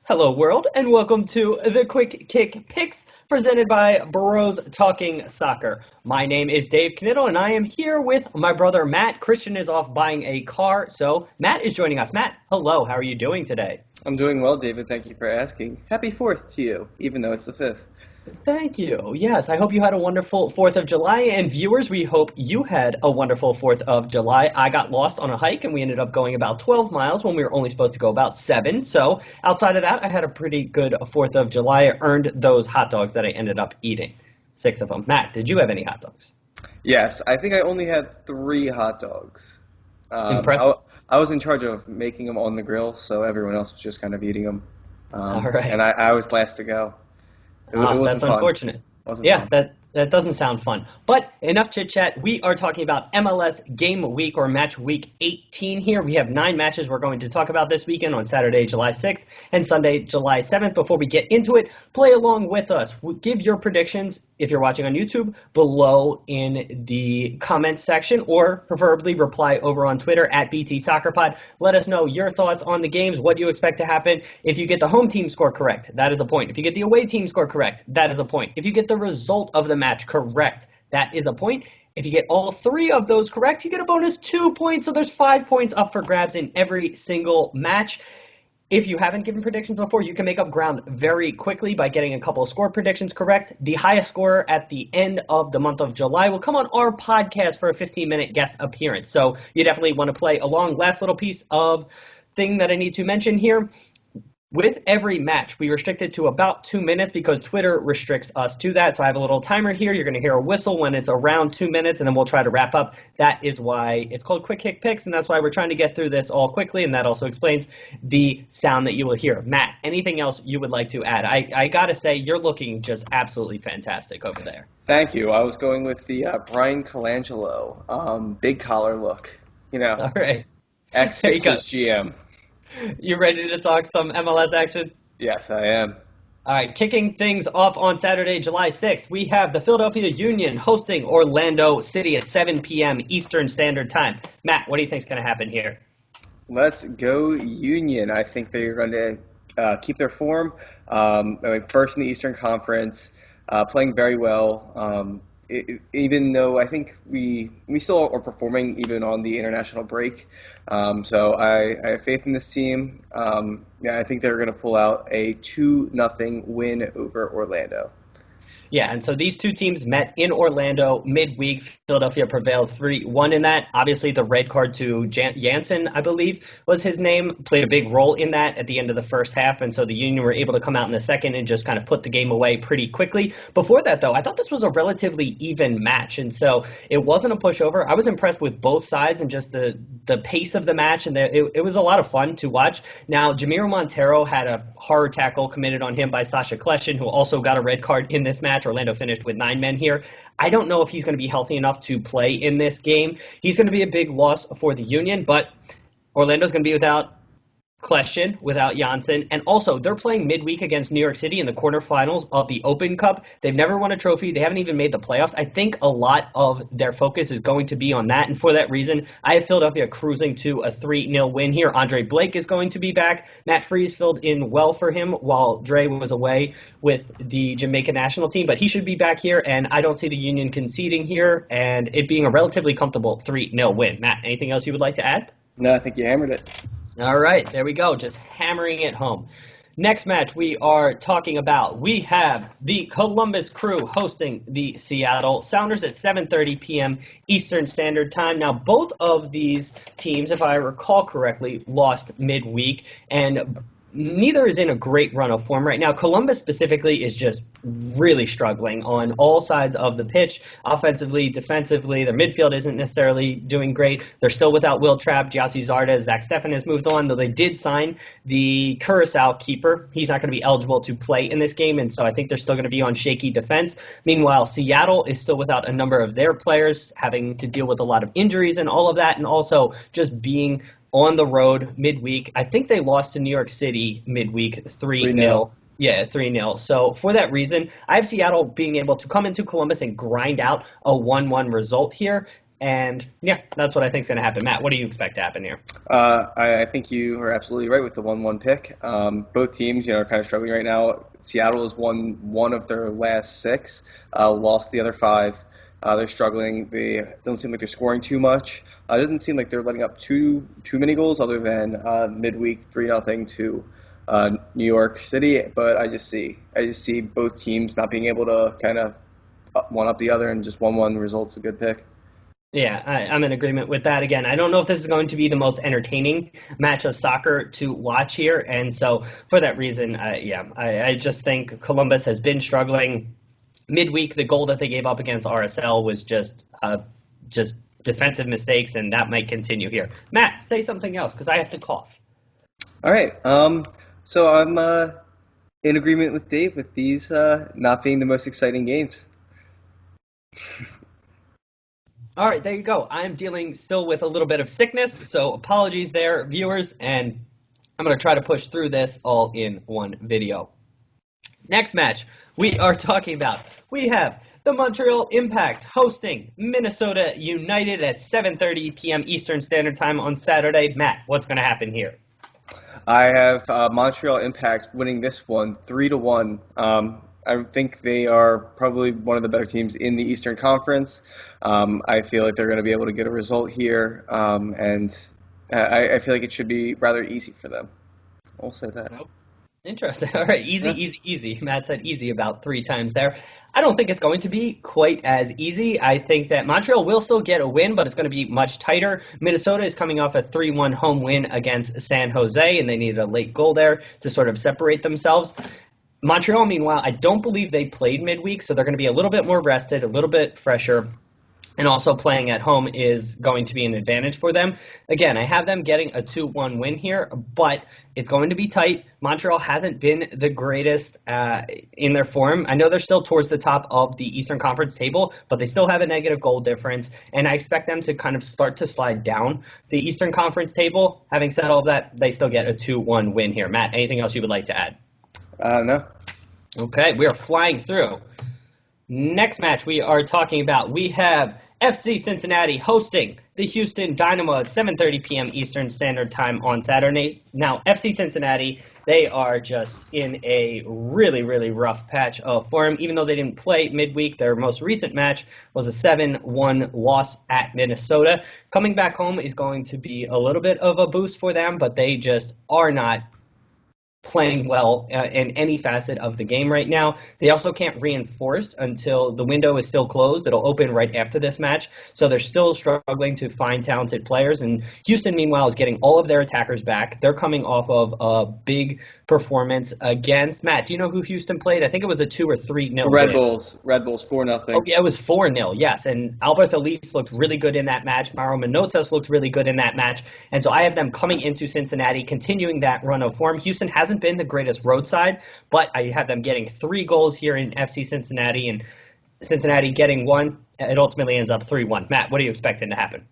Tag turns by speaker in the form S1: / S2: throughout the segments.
S1: Hello, world, and welcome to the Quick Kick Picks presented by Bros Talking Soccer. My name is Dave Knittel, and I am here with my brother Matt. Christian is off buying a car, so Matt is joining us. Matt, hello, how are you doing today?
S2: I'm doing well, David. Thank you for asking. Happy 4th to you, even though it's the 5th.
S1: Thank you. Yes, I hope you had a wonderful 4th of July. And viewers, we hope you had a wonderful 4th of July. I got lost on a hike and we ended up going about 12 miles when we were only supposed to go about 7. So outside of that, I had a pretty good 4th of July. I earned those hot dogs that I ended up eating. 6 of them. Matt, did you have any hot dogs?
S2: Yes, I think I only had 3 hot dogs.
S1: Impressive.
S2: I was in charge of making them on the grill, so everyone else was just kind of eating them.
S1: All right.
S2: And I was last to go. It wasn't
S1: That's
S2: fun.
S1: unfortunate.
S2: Wasn't
S1: Yeah,
S2: fun.
S1: that doesn't sound fun. But enough chit chat. We are talking about MLS game week or match week 18 here. We have 9 matches we're going to talk about this weekend on Saturday, July 6th and Sunday, July 7th. Before we get into it, play along with us. Give your predictions if you're watching on YouTube below in the comments section, or preferably reply over on Twitter at BT Soccer Pod. Let us know your thoughts on the games, what you expect to happen. If you get the home team score correct, that is a point. If you get the away team score correct, that is a point. If you get the result of the match correct, that is a point. If you get all 3 of those correct, you get a bonus 2 points. So there's 5 points up for grabs in every single match. If you haven't given predictions before, you can make up ground very quickly by getting a couple of score predictions correct. The highest scorer at the end of the month of July will come on our podcast for a 15-minute guest appearance. So you definitely want to play along. Last little piece of thing that I need to mention here. With every match, we restrict it to about 2 minutes because Twitter restricts us to that. So I have a little timer here. You're going to hear a whistle when it's around 2 minutes, and then we'll try to wrap up. That is why it's called Quick Kick Picks, and that's why we're trying to get through this all quickly, and that also explains the sound that you will hear. Matt, anything else you would like to add? I got to say, you're looking just absolutely fantastic over there.
S2: Thank you. I was going with the Brian Colangelo big collar look.
S1: All right.
S2: X6's GM.
S1: You ready to talk some MLS action?
S2: Yes, I am.
S1: All right, kicking things off on Saturday, July 6th, we have the Philadelphia Union hosting Orlando City at 7 p.m. Eastern Standard Time. Matt, what do you think is going to happen here?
S2: Let's go Union. I think they're going to keep their form. First in the Eastern Conference, playing very well. Even though I think we still are performing even on the international break. So I have faith in this team. I think they're going to pull out a 2-0 win over Orlando.
S1: Yeah, and so these two teams met in Orlando midweek. Philadelphia prevailed 3-1 in that. Obviously, the red card to Jansen, I believe, was his name, played a big role in that at the end of the first half. And so the Union were able to come out in the second and just kind of put the game away pretty quickly. Before that, though, I thought this was a relatively even match. And so it wasn't a pushover. I was impressed with both sides and just the pace of the match. And it was a lot of fun to watch. Now, Jamiro Montero had a horror tackle committed on him by Sasha Kleshin, who also got a red card in this match. Orlando finished with 9 men here. I don't know if he's going to be healthy enough to play in this game. He's going to be a big loss for the Union, but Orlando's going to be without Kleshin, without Janssen, and also they're playing midweek against New York City in the quarterfinals of the Open Cup. They've never won a trophy. They haven't even made the playoffs. I think a lot of their focus is going to be on that, and for that reason, I have Philadelphia cruising to a 3-0 win here. Andre Blake is going to be back. Matt Freese filled in well for him while Dre was away with the Jamaica national team, but he should be back here, and I don't see the Union conceding here, and it being a relatively comfortable 3-0 win. Matt, anything else you would like to add?
S2: No, I think you hammered it.
S1: All right, there we go, just hammering it home. Next match we are talking about, we have the Columbus Crew hosting the Seattle Sounders at 7:30 p.m. Eastern Standard Time. Now, both of these teams, if I recall correctly, lost midweek, and neither is in a great run of form right now. Columbus specifically is just really struggling on all sides of the pitch, offensively, defensively. Their midfield isn't necessarily doing great. They're still without Will Trapp, Gyasi Zardes, Zach Steffen has moved on, though they did sign the Curacao keeper. He's not going to be eligible to play in this game, and so I think they're still going to be on shaky defense. Meanwhile, Seattle is still without a number of their players, having to deal with a lot of injuries and all of that, and also just being on the road midweek. I think they lost to New York City midweek 3-0. Yeah, 3-0. So for that reason, I have Seattle being able to come into Columbus and grind out a 1-1 result here. And yeah, that's what I think is going to happen. Matt, what do you expect to happen here?
S2: I think you are absolutely right with the 1-1 pick. Both teams, are kind of struggling right now. Seattle has won one of their last six, lost the other five. They're struggling. They don't seem like they're scoring too much. It doesn't seem like they're letting up too many goals, other than midweek 3-0 to New York City. But I just see both teams not being able to kind of one up the other, and just 1-1 results a good pick.
S1: Yeah, I'm in agreement with that. Again, I don't know if this is going to be the most entertaining match of soccer to watch here. And so for that reason, I just think Columbus has been struggling. Midweek, the goal that they gave up against RSL was just defensive mistakes, and that might continue here. Matt, say something else, because I have to cough.
S2: All right. So I'm in agreement with Dave with these not being the most exciting games.
S1: All right, there you go. I'm dealing still with a little bit of sickness, so apologies there, viewers, and I'm going to try to push through this all in one video. Next match we are talking about, we have the Montreal Impact hosting Minnesota United at 7:30 p.m. Eastern Standard Time on Saturday. Matt, what's going to happen here?
S2: I have Montreal Impact winning this one 3-1. I think they are probably one of the better teams in the Eastern Conference. I feel like they're going to be able to get a result here, and I feel like it should be rather easy for them. I'll say that.
S1: Nope. Interesting. All right, easy. Matt said easy about 3 times there. I don't think it's going to be quite as easy. I think that Montreal will still get a win, but it's going to be much tighter. Minnesota is coming off a 3-1 home win against San Jose, and they needed a late goal there to sort of separate themselves. Montreal, meanwhile, I don't believe they played midweek, so they're going to be a little bit more rested, a little bit fresher, and also playing at home is going to be an advantage for them. Again, I have them getting a 2-1 win here, but it's going to be tight. Montreal hasn't been the greatest in their form. I know they're still towards the top of the Eastern Conference table, but they still have a negative goal difference, and I expect them to kind of start to slide down the Eastern Conference table. Having said all of that, they still get a 2-1 win here. Matt, anything else you would like to add?
S2: No.
S1: Okay, we are flying through. Next match we are talking about, we have FC Cincinnati hosting the Houston Dynamo at 7:30 p.m. Eastern Standard Time on Saturday. Now, FC Cincinnati, they are just in a really, really rough patch of form. Even though they didn't play midweek, their most recent match was a 7-1 loss at Minnesota. Coming back home is going to be a little bit of a boost for them, but they just are not playing well in any facet of the game right now. They also can't reinforce until the window is still closed. It'll open right after this match, so they're still struggling to find talented players. And Houston, meanwhile, is getting all of their attackers back. They're coming off of a big performance against, Matt, do you know who Houston played? I think it was a 2 or 3-0
S2: Red
S1: win.
S2: Bulls 4-0.
S1: Oh, yeah, it was 4-0, yes. And Albert Elise looked really good in that match. Mauro Manotas looked really good in that match. And so I have them coming into Cincinnati, continuing that run of form. Houston hasn't been the greatest roadside, but I have them getting 3 goals here in FC Cincinnati, and Cincinnati getting 1. It ultimately ends up 3-1. Matt, what are you expecting to happen?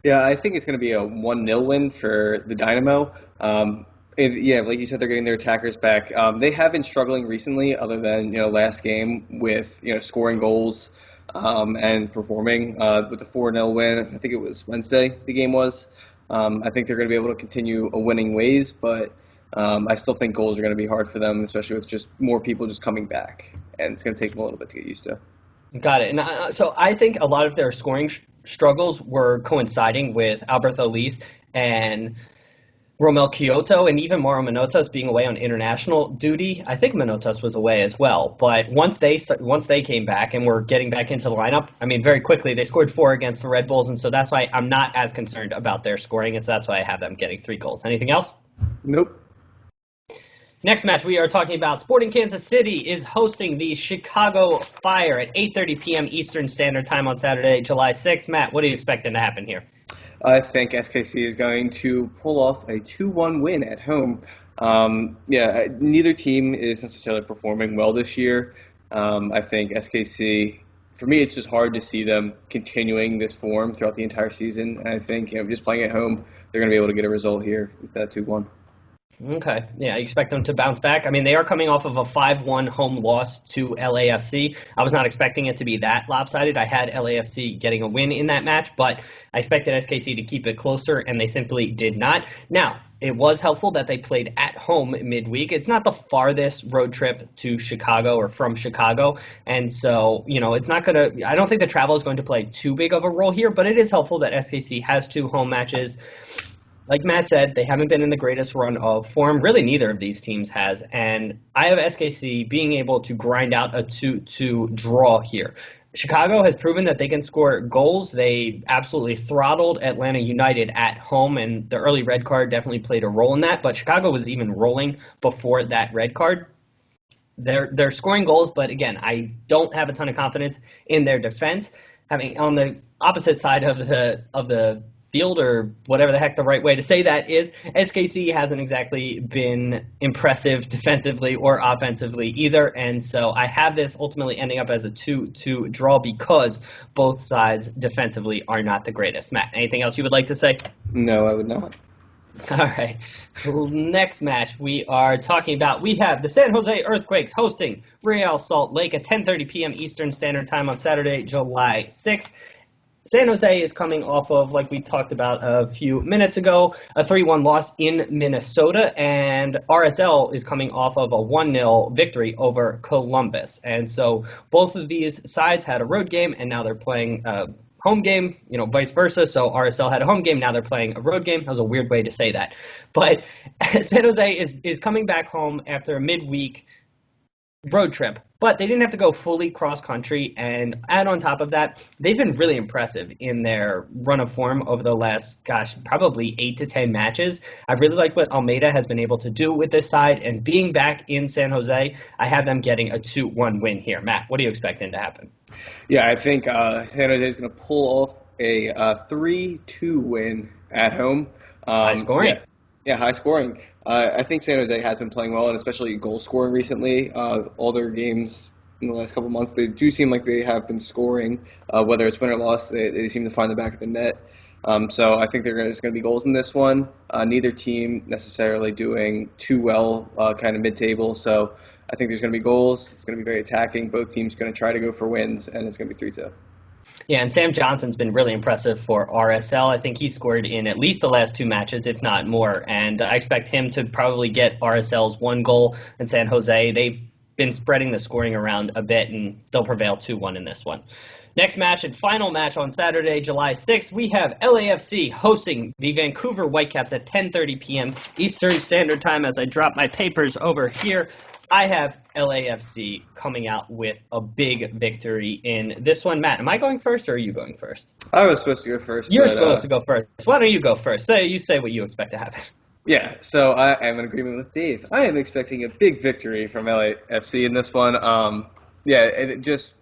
S2: Yeah, I think it's going to be a 1-0 win for the Dynamo. Like you said, they're getting their attackers back. They have been struggling recently, other than last game with scoring goals and performing with the 4-0 win. I think it was Wednesday the game was. I think they're going to be able to continue a winning ways, but I still think goals are going to be hard for them, especially with just more people just coming back, and it's going to take them a little bit to get used to.
S1: Got it. And so I think a lot of their scoring struggles were coinciding with Alberto Elise and Romel Kyoto, and even Mauro Manotas being away on international duty. I think Manotas was away as well. But once they came back and were getting back into the lineup, I mean, very quickly, they scored 4 against the Red Bulls, and so that's why I'm not as concerned about their scoring, and so that's why I have them getting 3 goals. Anything else?
S2: Nope.
S1: Next match we are talking about, Sporting Kansas City is hosting the Chicago Fire at 8:30 p.m. Eastern Standard Time on Saturday, July 6th. Matt, what are you expecting to happen here?
S2: I think SKC is going to pull off a 2-1 win at home. Neither team is necessarily performing well this year. I think SKC, for me, it's just hard to see them continuing this form throughout the entire season. And I think just playing at home, they're going to be able to get a result here with that 2-1.
S1: Okay. Yeah, you expect them to bounce back. I mean, they are coming off of a 5-1 home loss to LAFC. I was not expecting it to be that lopsided. I had LAFC getting a win in that match, but I expected SKC to keep it closer, and they simply did not. Now, it was helpful that they played at home midweek. It's not the farthest road trip to Chicago or from Chicago, and so, it's not going to – I don't think the travel is going to play too big of a role here, but it is helpful that SKC has 2 home matches. Like Matt said, they haven't been in the greatest run of form. Really, neither of these teams has. And I have SKC being able to grind out a 2-2 draw here. Chicago has proven that they can score goals. They absolutely throttled Atlanta United at home, and the early red card definitely played a role in that. But Chicago was even rolling before that red card. They're scoring goals, but again, I don't have a ton of confidence in their defense. Having on the opposite side of the field, or whatever the heck the right way to say that is, SKC hasn't exactly been impressive defensively or offensively either, and so I have this ultimately ending up as a 2-2 draw because both sides defensively are not the greatest. Matt, anything else you would like to say?
S2: No, I would not.
S1: All right. Next match we are talking about, we have the San Jose Earthquakes hosting Real Salt Lake at 10:30 p.m. Eastern Standard Time on Saturday, July 6th. San Jose is coming off of, like we talked about a few minutes ago, a 3-1 loss in Minnesota, and RSL is coming off of a 1-0 victory over Columbus. And so both of these sides had a road game, and now they're playing a home game, vice versa. So RSL had a home game, now they're playing a road game. That was a weird way to say that. But San Jose is coming back home after a midweek road trip, but they didn't have to go fully cross-country, and add on top of that, they've been really impressive in their run of form over the last, probably 8 to 10 matches. I really like what Almeida has been able to do with this side, and being back in San Jose, I have them getting a 2-1 win here. Matt, what are you expecting to happen?
S2: Yeah, I think San Jose is going to pull off a 3-2 win at home.
S1: High scoring.
S2: Yeah, high scoring. I think San Jose has been playing well, and especially goal scoring recently. All their games in the last couple of months, they do seem like they have been scoring. Whether it's win or loss, they seem to find the back of the net. So I think there's going to be goals in this one. Neither team necessarily doing too well, kind of mid-table. So I think there's going to be goals. It's going to be very attacking. Both teams are going to try to go for wins, and it's going to be 3-2.
S1: Yeah, and Sam Johnson's been really impressive for RSL. I think he scored in at least the last 2 matches, if not more. And I expect him to probably get RSL's 1 goal. And San Jose, they've been spreading the scoring around a bit, and they'll prevail 2-1 in this one. Next match and final match on Saturday, July 6th, we have LAFC hosting the Vancouver Whitecaps at 10:30 p.m. Eastern Standard Time. As I drop my papers over here, I have LAFC coming out with a big victory in this one. Matt, am I going first or are you going first?
S2: I was supposed to go first.
S1: You're supposed to go first. Why don't you go first? You say what you expect to happen.
S2: Yeah, so I am in agreement with Dave. I am expecting a big victory from LAFC in this one. Just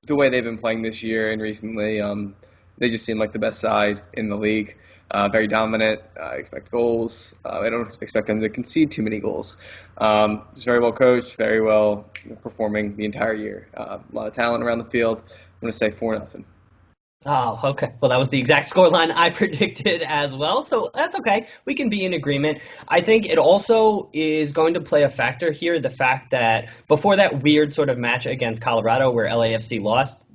S2: the way they've been playing this year and recently, they just seem like the best side in the league. Very dominant. I expect goals. I don't expect them to concede too many goals. Just very well coached, very well performing the entire year. A lot of talent around the field. I'm going to say 4-0.
S1: Oh, okay. Well, that was the exact scoreline I predicted as well, so that's okay. We can be in agreement. I think it also is going to play a factor here, the fact that before that weird sort of match against Colorado where LAFC lost,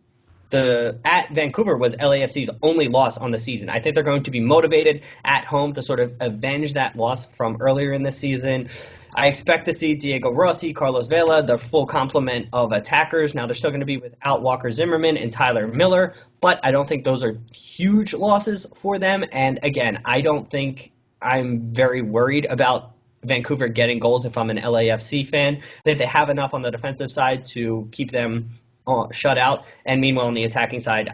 S1: at Vancouver was LAFC's only loss on the season. I think they're going to be motivated at home to sort of avenge that loss from earlier in the season. I expect to see Diego Rossi, Carlos Vela, the full complement of attackers. Now, they're still going to be without Walker Zimmerman and Tyler Miller, but I don't think those are huge losses for them. And again, I don't think I'm very worried about Vancouver getting goals if I'm an LAFC fan. That they have enough on the defensive side to keep them shut out. And meanwhile, on the attacking side,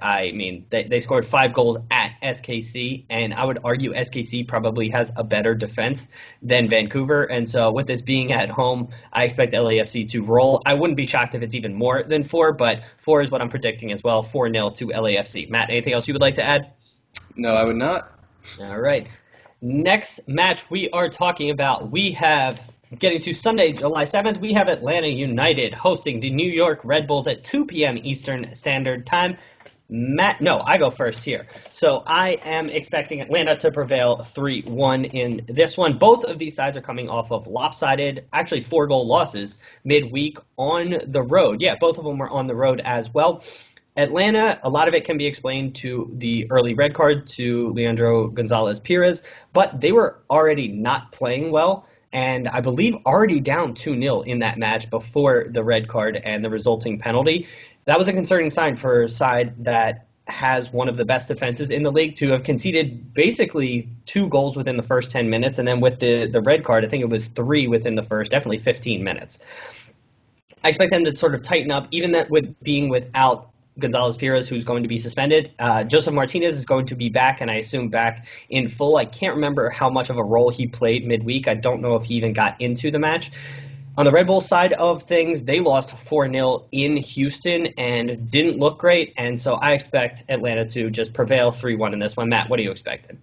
S1: they scored 5 goals at SKC, and I would argue SKC probably has a better defense than Vancouver. And so with this being at home, I expect LAFC to roll. I wouldn't be shocked if it's even more than 4, but 4 is what I'm predicting as well, 4-0 to LAFC. Matt, anything else you would like to add?
S2: No, I would not.
S1: All right. Next match we are talking about, we have getting to Sunday, July 7th, we have Atlanta United hosting the New York Red Bulls at 2 p.m. Eastern Standard Time. Matt, no, I go first here. So I am expecting Atlanta to prevail 3-1 in this one. Both of these sides are coming off of lopsided, actually 4-goal losses midweek on the road. Yeah, both of them were on the road as well. Atlanta, a lot of it can be explained to the early red card to Leandro Gonzalez Perez, but they were already not playing well, and I believe already down 2-0 in that match before the red card and the resulting penalty. That was a concerning sign for a side that has one of the best defenses in the league to have conceded basically 2 goals within the first 10 minutes, and then with the red card, I think it was 3 within the first, definitely 15 minutes. I expect them to sort of tighten up, even that with being without Gonzalez Perez, who's going to be suspended. Joseph Martinez is going to be back, and I assume back in full. I can't remember how much of a role he played midweek. I don't know if he even got into the match. On the Red Bull side of things, they lost 4-0 in Houston and didn't look great, and so I expect Atlanta to just prevail 3-1 in this one. Matt, what are you expecting?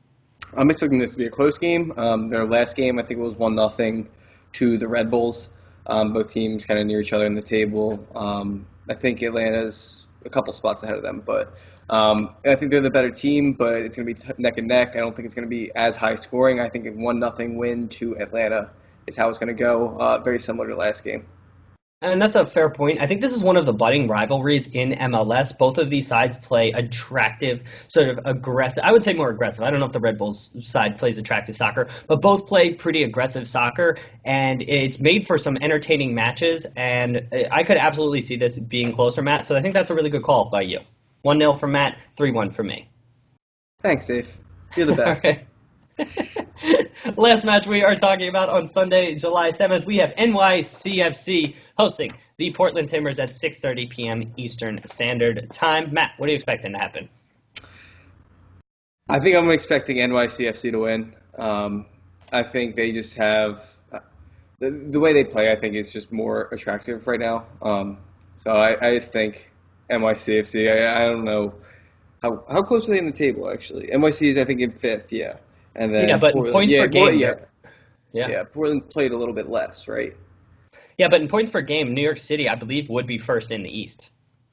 S2: I'm expecting this to be a close game. Their last game, I think it was 1-0 to the Red Bulls. Both teams kind of near each other in the table. I think Atlanta's a couple spots ahead of them, but I think they're the better team, but it's going to be neck and neck. I don't think it's going to be as high scoring. I think a 1-0 win to Atlanta is how it's going to go, very similar to last game.
S1: And that's a fair point. I think this is one of the budding rivalries in MLS. Both of these sides play attractive, sort of aggressive. I would say more aggressive. I don't know if the Red Bulls side plays attractive soccer, but both play pretty aggressive soccer, and it's made for some entertaining matches, and I could absolutely see this being closer, Matt. So I think that's a really good call by you. 1-0 for Matt, 3-1 for me.
S2: Thanks, Dave. You're the best.
S1: Last match we are talking about on Sunday, July 7th, we have NYCFC hosting the Portland Timbers at 6:30 p.m. Eastern Standard Time. Matt, what are you expecting to happen?
S2: I think I'm expecting NYCFC to win. I think they just have the way they play, I think, is just more attractive right now. So I just think NYCFC, I don't know. How close are they in the table, actually? NYC is, I think, in 5th, yeah. And then
S1: yeah, but
S2: Portland,
S1: points per game.
S2: Yeah, Portland played a little bit less, right?
S1: Yeah, but in points per game, New York City, I believe, would be first in the East.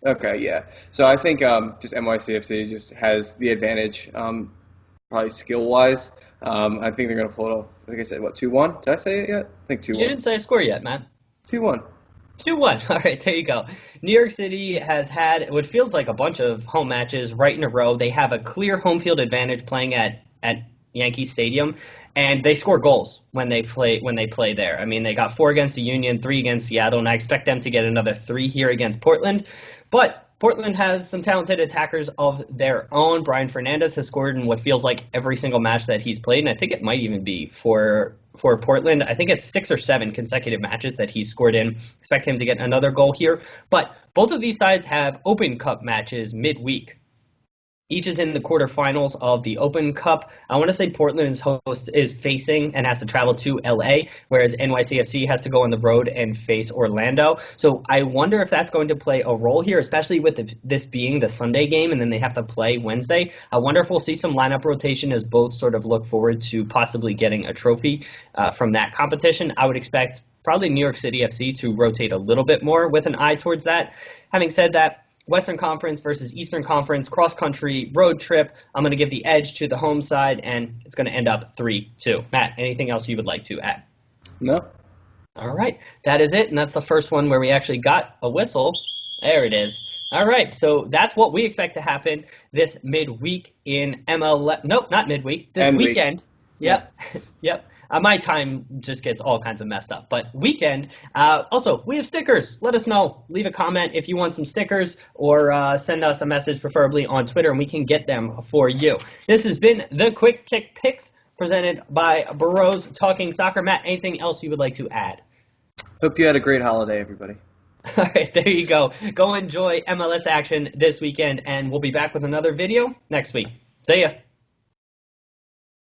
S2: Okay, yeah. So I think just NYCFC just has the advantage, probably skill-wise. I think they're going to pull it off, I think I said, 2-1? Did I say it yet? I think 2-1.
S1: You didn't say a score yet, Matt.
S2: 2-1.
S1: 2-1. All right, there you go. New York City has had what feels like a bunch of home matches right in a row. They have a clear home field advantage playing at Yankee Stadium, and they score goals when they play there. I mean, they got 4 against the Union, 3 against Seattle, and I expect them to get another 3 here against Portland. But Portland has some talented attackers of their own. Brian Fernandez has scored in what feels like every single match that he's played, and I think it might even be for Portland. I think it's 6 or 7 consecutive matches that he's scored in. Expect him to get another goal here. But both of these sides have Open Cup matches midweek. Each is in the quarterfinals of the Open Cup. I want to say Portland is facing and has to travel to LA, whereas NYCFC has to go on the road and face Orlando. So I wonder if that's going to play a role here, especially with this being the Sunday game and then they have to play Wednesday. I wonder if we'll see some lineup rotation as both sort of look forward to possibly getting a trophy from that competition. I would expect probably New York City FC to rotate a little bit more with an eye towards that. Having said that, Western Conference versus Eastern Conference, cross-country road trip. I'm going to give the edge to the home side, and it's going to end up 3-2. Matt, anything else you would like to add?
S2: No.
S1: All right, that is it, and that's the first one where we actually got a whistle. There it is. All right, so that's what we expect to happen this midweek in MLS. Nope, not midweek. This weekend. Yep, yep. My time just gets all kinds of messed up. But weekend, also, we have stickers. Let us know. Leave a comment if you want some stickers or send us a message, preferably on Twitter, and we can get them for you. This has been the Quick Kick Picks presented by Burrows Talking Soccer. Matt, anything else you would like to add?
S2: Hope you had a great holiday, everybody.
S1: All right, there you go. Go enjoy MLS action this weekend, and we'll be back with another video next week. See ya.